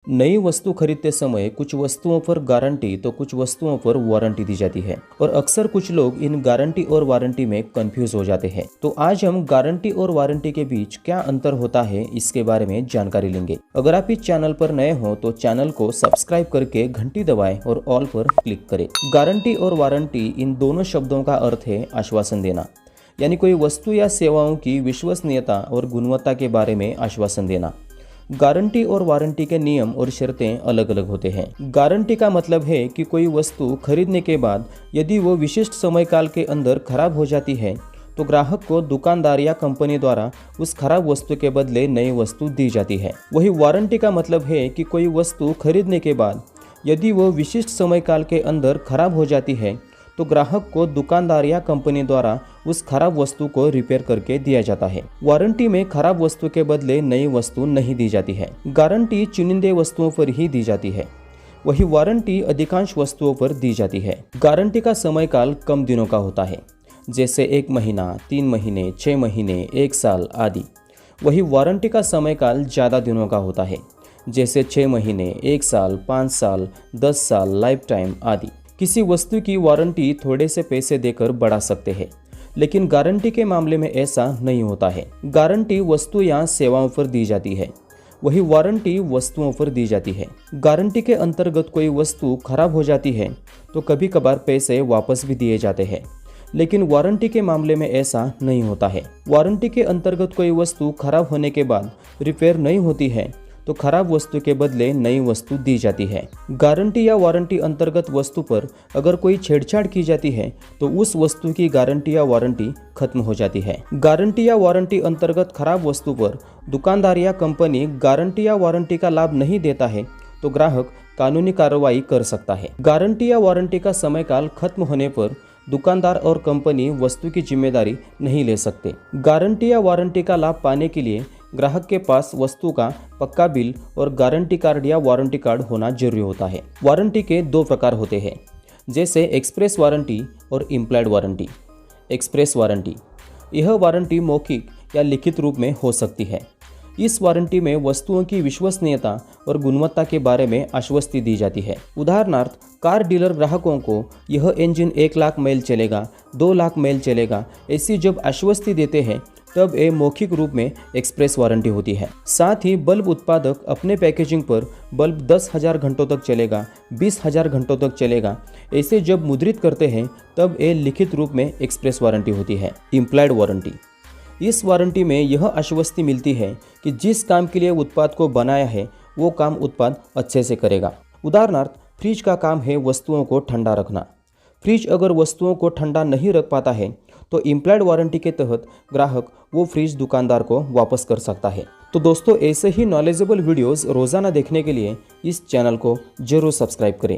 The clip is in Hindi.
नई वस्तु खरीदते समय कुछ वस्तुओं पर गारंटी तो कुछ वस्तुओं पर वारंटी दी जाती है और अक्सर कुछ लोग इन गारंटी और वारंटी में कंफ्यूज हो जाते हैं। तो आज हम गारंटी और वारंटी के बीच क्या अंतर होता है इसके बारे में जानकारी लेंगे। अगर आप इस चैनल पर नए हो तो चैनल को सब्सक्राइब करके घंटी दबाएं और ऑल पर क्लिक करें। गारंटी और वारंटी इन दोनों शब्दों का अर्थ है आश्वासन देना, यानी कोई वस्तु या सेवाओं की विश्वसनीयता और गुणवत्ता के बारे में आश्वासन देना। गारंटी और वारंटी के नियम और शर्तें अलग अलग होते हैं। गारंटी का मतलब है कि कोई वस्तु खरीदने के बाद यदि वो विशिष्ट समय काल के अंदर खराब हो जाती है तो ग्राहक को दुकानदार या कंपनी द्वारा उस खराब वस्तु के बदले नई वस्तु दी जाती है। वही वारंटी का मतलब है कि कोई वस्तु खरीदने के बाद यदि वो विशिष्ट समय काल के अंदर खराब हो जाती है तो ग्राहक को दुकानदार या कंपनी द्वारा उस खराब वस्तु को रिपेयर करके दिया जाता है। वारंटी में खराब वस्तु के बदले नई वस्तु नहीं दी जाती है। गारंटी चुनिंदे वस्तुओं पर ही दी जाती है, वही वारंटी अधिकांश वस्तुओं पर दी जाती है। गारंटी का समय काल कम दिनों का होता है, जैसे 1 महीना, 3 महीने, 6 महीने, 1 साल आदि। वही वारंटी का समय काल ज़्यादा दिनों का होता है, जैसे 6 महीने, 1 साल, 5 साल, 10 साल, लाइफ टाइम आदि। किसी वस्तु की वारंटी थोड़े से पैसे देकर बढ़ा सकते हैं, लेकिन गारंटी के मामले में ऐसा नहीं होता है। गारंटी वस्तु या सेवाओं पर दी जाती है, वही वारंटी वस्तुओं पर दी जाती है। गारंटी के अंतर्गत कोई वस्तु खराब हो जाती है तो कभी कभार पैसे वापस भी दिए जाते हैं, लेकिन वारंटी के मामले में ऐसा नहीं होता है। वारंटी के अंतर्गत कोई वस्तु खराब होने के बाद रिपेयर नहीं होती है तो खराब वस्तु के बदले नई वस्तु दी जाती है। गारंटी या वारंटी अंतर्गत वस्तु पर अगर कोई छेड़छाड़ की जाती है तो उस वस्तु की गारंटी या वारंटी खत्म हो जाती है। गारंटी या वारंटी अंतर्गत खराब वस्तु पर दुकानदार या कंपनी गारंटी या वारंटी का लाभ नहीं देता है तो ग्राहक कानूनी कार्रवाई कर सकता है। गारंटी या वारंटी का समय काल खत्म होने पर दुकानदार और कंपनी वस्तु की जिम्मेदारी नहीं ले सकते। गारंटी या वारंटी का लाभ पाने के लिए ग्राहक के पास वस्तु का पक्का बिल और गारंटी कार्ड या वारंटी कार्ड होना जरूरी होता है। वारंटी के 2 प्रकार होते हैं, जैसे एक्सप्रेस वारंटी और इम्प्लाइड वारंटी। एक्सप्रेस वारंटी, यह वारंटी मौखिक या लिखित रूप में हो सकती है। इस वारंटी में वस्तुओं की विश्वसनीयता और गुणवत्ता के बारे में आश्वस्ति दी जाती है। उदाहरणार्थ, कार डीलर ग्राहकों को यह इंजन 1 लाख मील चलेगा, 2 लाख मील चलेगा, ऐसी जब आश्वस्ति देते हैं तब ये मौखिक रूप में एक्सप्रेस वारंटी होती है। साथ ही बल्ब उत्पादक अपने पैकेजिंग पर बल्ब 10,000 घंटों तक चलेगा, 20,000 घंटों तक चलेगा, ऐसे जब मुद्रित करते हैं तब ये लिखित रूप में एक्सप्रेस वारंटी होती है। इम्प्लाइड वारंटी, इस वारंटी में यह आश्वस्ति मिलती है कि जिस काम के लिए उत्पाद को बनाया है वो काम उत्पाद अच्छे से करेगा। उदाहरणार्थ, फ्रिज का काम है वस्तुओं को ठंडा रखना। फ्रिज अगर वस्तुओं को ठंडा नहीं रख पाता है तो इम्प्लाइड वारंटी के तहत ग्राहक वो फ्रिज दुकानदार को वापस कर सकता है। तो दोस्तों, ऐसे ही नॉलेजेबल वीडियोस रोज़ाना देखने के लिए इस चैनल को जरूर सब्सक्राइब करें।